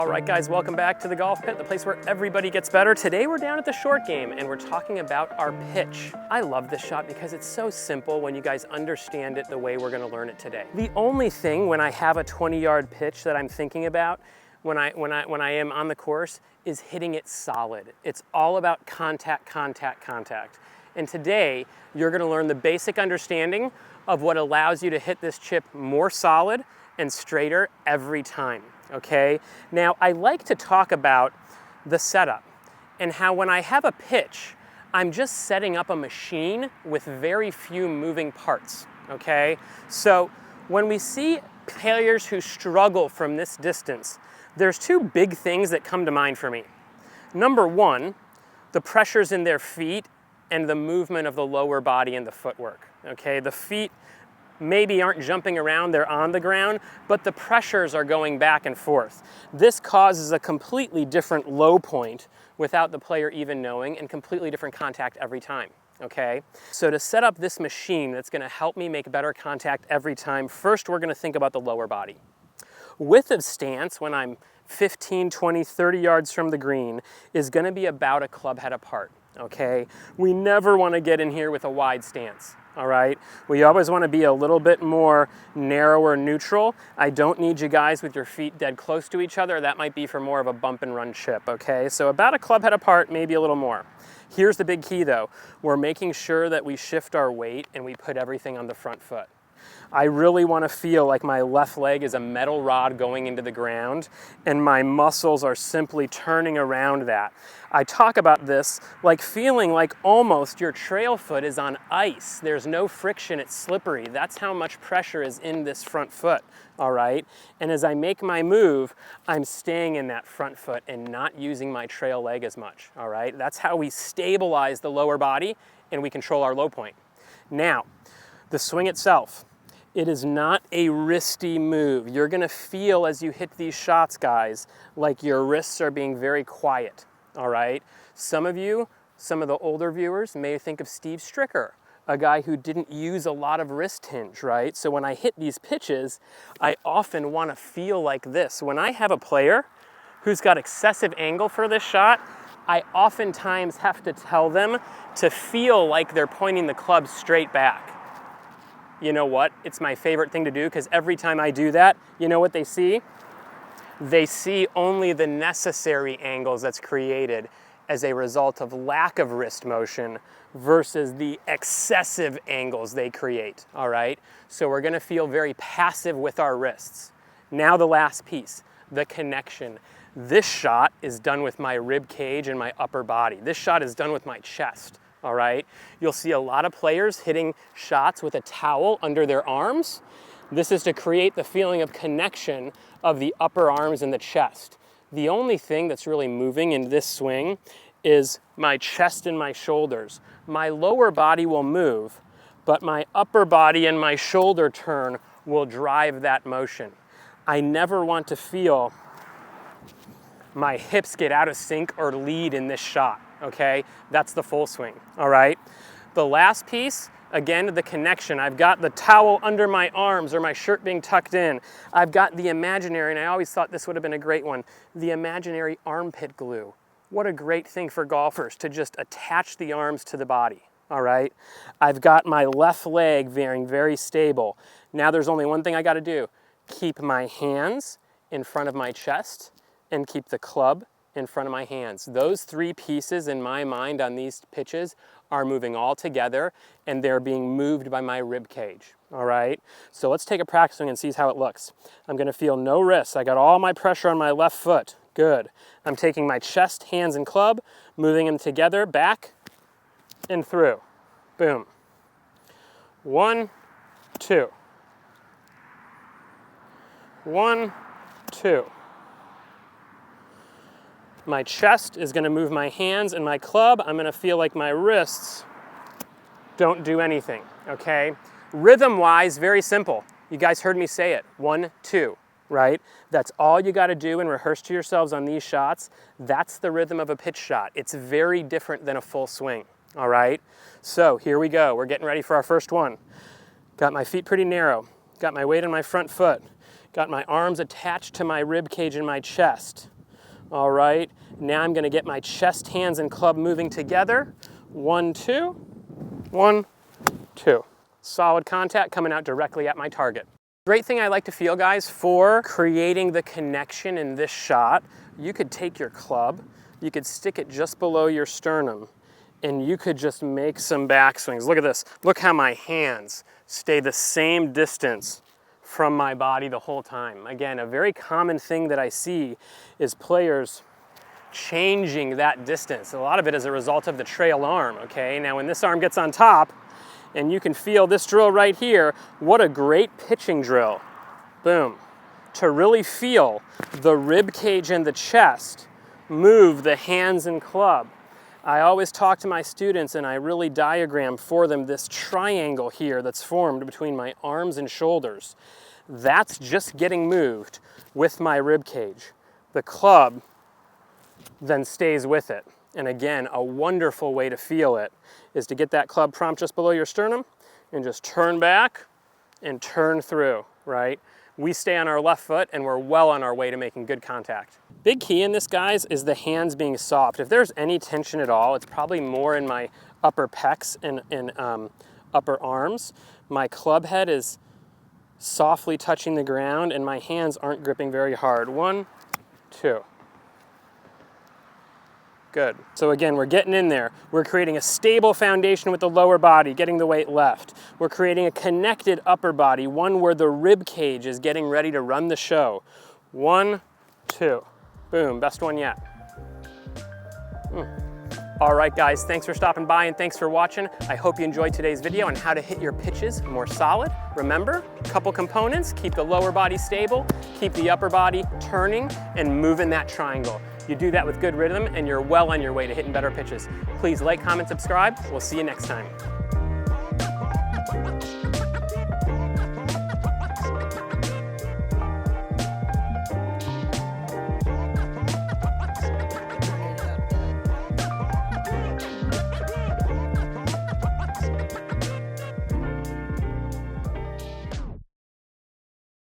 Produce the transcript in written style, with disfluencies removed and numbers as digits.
All right, guys, welcome back to the Golf Pit, the place where everybody gets better. Today we're down at the short game and we're talking about our pitch. I love this shot because it's so simple when you guys understand it the way we're gonna learn it today. The only thing when I have a 20-yard pitch that I'm thinking about when I am on the course is hitting it solid. It's all about contact, contact, contact. And today you're gonna learn the basic understanding of what allows you to hit this chip more solid and straighter every time. Okay, now I like to talk about the setup and how when I have a pitch, I'm just setting up a machine with very few moving parts, okay? So when we see players who struggle from this distance, there's two big things that come to mind for me. Number one, the pressures in their feet and the movement of the lower body and the footwork, okay? The feet maybe aren't jumping around, they're on the ground, but the pressures are going back and forth. This causes a completely different low point without the player even knowing, and completely different contact every time, okay? So to set up this machine that's gonna help me make better contact every time, first we're gonna think about the lower body. Width of stance when I'm 15, 20, 30 yards from the green is gonna be about a club head apart, okay? We never wanna get in here with a wide stance. All right, we always want to be a little bit more narrow or neutral. I don't need you guys with your feet dead close to each other. That might be for more of a bump and run chip, okay? So about a club head apart, maybe a little more. Here's the big key though. We're making sure that we shift our weight and we put everything on the front foot. I really want to feel like my left leg is a metal rod going into the ground and my muscles are simply turning around that. I talk about this like feeling like almost your trail foot is on ice. There's no friction, it's slippery. That's how much pressure is in this front foot, all right? And as I make my move, I'm staying in that front foot and not using my trail leg as much, all right? That's how we stabilize the lower body and we control our low point. Now, the swing itself. It is not a wristy move. You're gonna feel as you hit these shots, guys, like your wrists are being very quiet, all right? Some of you, some of the older viewers may think of Steve Stricker, a guy who didn't use a lot of wrist hinge, right? So when I hit these pitches, I often wanna feel like this. When I have a player who's got excessive angle for this shot, I oftentimes have to tell them to feel like they're pointing the club straight back. You know what? It's my favorite thing to do because every time I do that, you know what they see? They see only the necessary angles that's created as a result of lack of wrist motion versus the excessive angles they create, all right? So we're gonna feel very passive with our wrists. Now the last piece, the connection. This shot is done with my rib cage and my upper body. This shot is done with my chest. All right, you'll see a lot of players hitting shots with a towel under their arms. This is to create the feeling of connection of the upper arms and the chest. The only thing that's really moving in this swing is my chest and my shoulders. My lower body will move, but my upper body and my shoulder turn will drive that motion. I never want to feel my hips get out of sync or lead in this shot. Okay, that's the full swing, all right? The last piece, again, the connection. I've got the towel under my arms or my shirt being tucked in. I've got the imaginary, and I always thought this would have been a great one, the imaginary armpit glue. What a great thing for golfers to just attach the arms to the body, all right? I've got my left leg being very stable. Now there's only one thing I gotta do. Keep my hands in front of my chest and keep the club in front of my hands. Those three pieces in my mind on these pitches are moving all together and they're being moved by my rib cage, all right? So let's take a practice swing and see how it looks. I'm gonna feel no wrists. I got all my pressure on my left foot, good. I'm taking my chest, hands, and club, moving them together, back and through, boom. 1, 2. 1, 2. My chest is gonna move my hands and my club. I'm gonna feel like my wrists don't do anything, okay? Rhythm-wise, very simple. You guys heard me say it, 1, 2, right? That's all you gotta do and rehearse to yourselves on these shots. That's the rhythm of a pitch shot. It's very different than a full swing, all right? So here we go. We're getting ready for our first one. Got my feet pretty narrow. Got my weight on my front foot. Got my arms attached to my rib cage and my chest. All right, now I'm gonna get my chest, hands, and club moving together. 1, 2, 1, 2. Solid contact coming out directly at my target. Great thing I like to feel, guys, for creating the connection in this shot, you could take your club, you could stick it just below your sternum, and you could just make some backswings. Look at this. Look how my hands stay the same distance from my body the whole time. Again, a very common thing that I see is players changing that distance. A lot of it is a result of the trail arm, okay? Now when this arm gets on top, and you can feel this drill right here, what a great pitching drill. Boom. To really feel the rib cage and the chest move the hands and club. I always talk to my students and I really diagram for them this triangle here that's formed between my arms and shoulders. That's just getting moved with my rib cage. The club then stays with it. And again, a wonderful way to feel it is to get that club prompt just below your sternum and just turn back and turn through, right? We stay on our left foot and we're well on our way to making good contact. Big key in this, guys, is the hands being soft. If there's any tension at all, it's probably more in my upper pecs and upper arms. My club head is softly touching the ground and my hands aren't gripping very hard. 1, 2. Good. So again, we're getting in there. We're creating a stable foundation with the lower body, getting the weight left. We're creating a connected upper body, one where the rib cage is getting ready to run the show. 1, 2. Boom, best one yet. All right, guys, thanks for stopping by and thanks for watching. I hope you enjoyed today's video on how to hit your pitches more solid. Remember, a couple components: keep the lower body stable, keep the upper body turning and moving that triangle. You do that with good rhythm and you're well on your way to hitting better pitches. Please like, comment, subscribe. We'll see you next time.